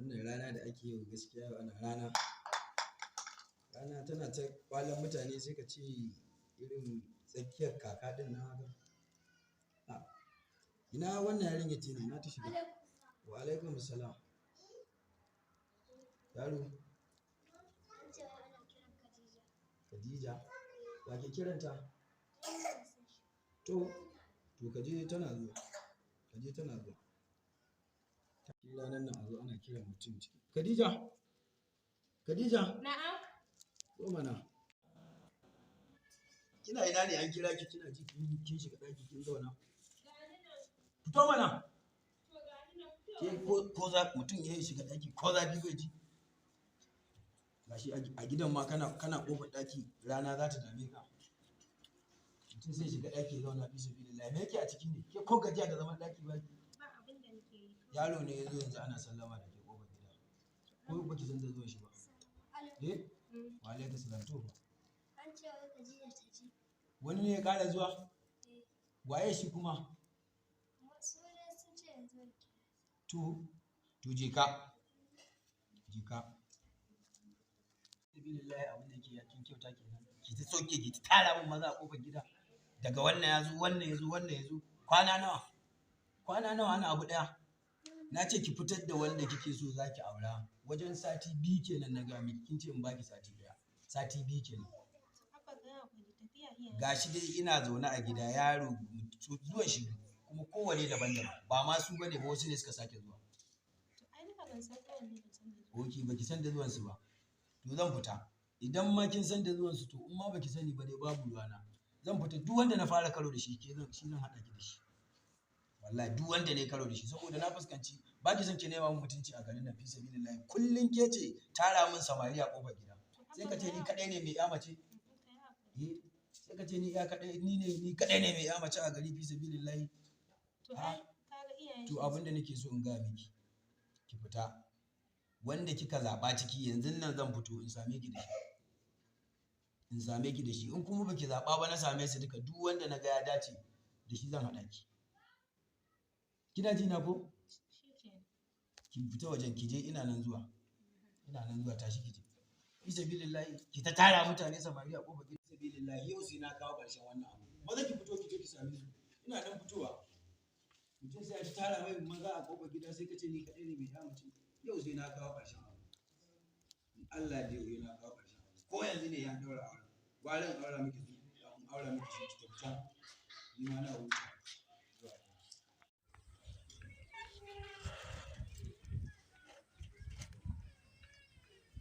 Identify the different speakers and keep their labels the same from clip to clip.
Speaker 1: wannan rana da ake yau gaskiya ana rana tana ta kwallon mutane sai ka ce irin tsakiyar kaka din na haka. Ina wannan yarinya ce ne na ta shiga. Wa alaikum salam. Yaro Khadija wa ke kiranta? To kaje tana zuwa. Ranar nan a zo ana kiran mutum ciki. Khadija
Speaker 2: Na'am.
Speaker 1: Ko mana kina ina ne an kira ki kina ji kin shiga daki kin zauna? Fito mana. Ko za mutum ya shiga daki ko za bi bai ji. Gashi a gidan ma kana kofar daki rana za ta dame ka. Mutum sai shiga daki ya zauna fi sabilillah. Me yake a ciki ne? Ke ko gajiya da zaman daki ba ki?
Speaker 2: Ba abin da nake yi.
Speaker 1: Yaro ne yazo yanzu ana sallama da ke kofar gida. Ko baki san da zuwan shi ba? Wa alaikum salam to.
Speaker 2: An ce wai Khadija ta ji.
Speaker 1: Wani ne ya ƙara zuwa? Waye shi kuma?
Speaker 2: Wasu ne sun ce yanzu ne.
Speaker 1: To je ka. Sabilillahi abin da yake yakin kyauta kenan. Ki ta soke ki ta tara mun maza a kofar gida. Daga wannan ya zo, wannan ya zo. Kwana nawa ana abu daya. Na ce ki fitar da wanda kike so zaki aura. Wajen sati 2 kenan na ga miki kin ce in baki sati 1. Sati 2 kenan. Gashi dai ina zaune a gida yaro zuwan shi kuma kowane daban-daban ba ma su bane ba wasu ne suka sake zuwa. Ok baki san da zuwan su ba. To zan fita. Idan ma kin san da zuwan su to in ma baki sani ba dai babu ruwana. Zan fita duk wanda na fara karo da shi zan hada ki da shi. Wallahi duk wanda ne karo da shi saboda na fuskanci baki son ki nema mun mutunci a garin nan fi sabilillahi. Kullun ke ce tara mun samari a kofar gida. Sai ka ce ni kadai ne mai yamace. Sai ka ce ni kadai ne mai yamace a gari fi sabilillahi. To abinda nake so in ga miki ki fita. Wanda kika zaba ciki yanzu nan zan fito in same ki da shi. In kuma baki zaba ba na same su duka duk wanda na ga ya dace da shi zan hada ki. Kina ji na ko? Ki fita wajen ki je ina nan zuwa tashi ki je. Fi sabilillahi ki ta tara mutane samari a kofar gida. Fi sabilillahi yau sai na kawo karshen wannan abu. Maza ki fito ki je ki same su. Ina nan fitowa. Mutum sai ya tara mai maza a kofar gida sai ka ce ni kadai ne mai yamace. Yau sai na kawo karshen abu. Allah dai yau na kawo karshen abu. Ko yanzu ne ya daura aure. Gwarin aura miki shi ki tabbata. Ni ma na wuce.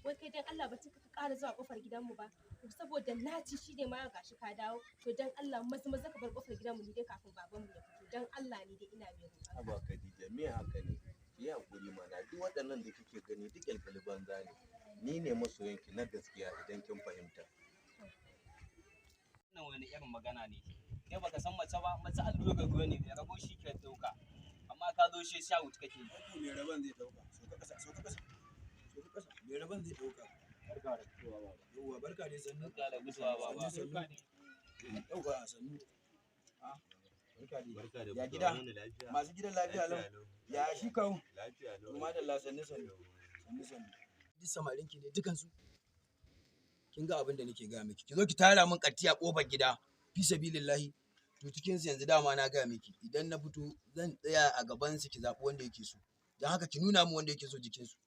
Speaker 2: Wai kai dan Allah ba ka ƙara zuwa ƙofar gidanmu ba saboda naci shi ne ma gashi ka dawo to dan Allah maza ka bar ƙofar gidanmu ni dai kafin babanmu ya fito dan Allah ni dai ina mai roƙon.
Speaker 3: Aba Khadija me haka ne? Ki hakuri mana duk waɗannan da kike gani duk ƙalƙali banza ne. Ni ne masoyanki na gaskiya idan kin fahimta.
Speaker 4: Wannan wani irin magana ne? Kai baka san mace ba, mace allura ga ruwa ne, ya rabo shi ke dauka. Amma ka zo shi sha wuta kake.
Speaker 1: Me rabon zai dauka? So ka kasa. Me rabon zai dauka?
Speaker 4: Barka da fitowa baba.
Speaker 1: Yauwa barka dai sannu.
Speaker 4: Barka da fitowa baba.
Speaker 1: Yauwa sannu.
Speaker 3: Barka da
Speaker 1: ya gida
Speaker 3: lafiya.
Speaker 1: Masu gidan lafiya lau. Ya shi kawo.
Speaker 3: Lafiya lau.
Speaker 1: Kuma da sannu. Duk samarin ki ne dukansu. Kin ga abin da nake ga miki. Ki zo ki tara min katti a kofar gida. Fi sabilillahi. To cikin su yanzu dama na ga miki. Idan na fito zan tsaya a gaban su ki zabi wanda yake so. Dan haka ki nuna min wanda yake so jikin su.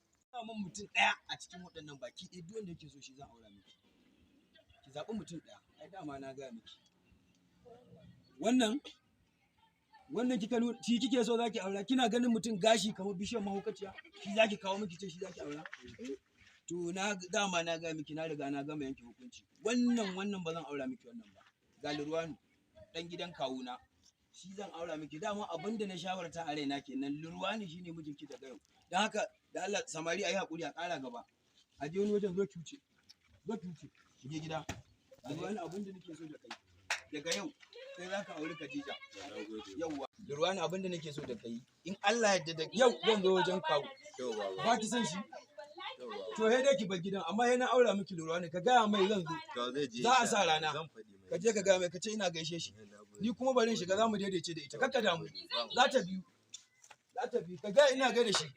Speaker 1: Mun mutum daya a cikin waɗannan baki ɗaya duk wanda yake so shi zan aura miki. Ki zabi mutum daya. Ai dama na ga miki. Wannan shi kike so zaki aura kina ganin mutum gashi kamar bishiyar mahaukaciya shi zaki kawo miki ce shi zaki aura to dama na ga miki na riga na gama yanke hukunci wannan ba zan aura miki wannan ba galirwanu dan gidan kawuna shi zan aura miki dama abinda na shawarta a raina kenan lurwani shine mijinki daga yau dan haka da Allah samari ayi hakuri a ƙara gaba a je wani wajen zo ki wuce ki je gida lurwani abinda nake so da kai daga yau sai za ka auri Khadija. Yauwa. Lurwani abin da nake so da kai. In Allah ya da yau zan zo wajen kawo. Ba ki san shi? To sai dai ki bar gidan amma yana aura miki Lurwani ka gaya mai zan zo. Za a sa rana. Ka je ka gaya mai ka ce ina gaishe shi. Ni kuma barin shiga za mu daidaice da ita. Kakka damu. Za ta biyu. Ka gaya ina gaida shi.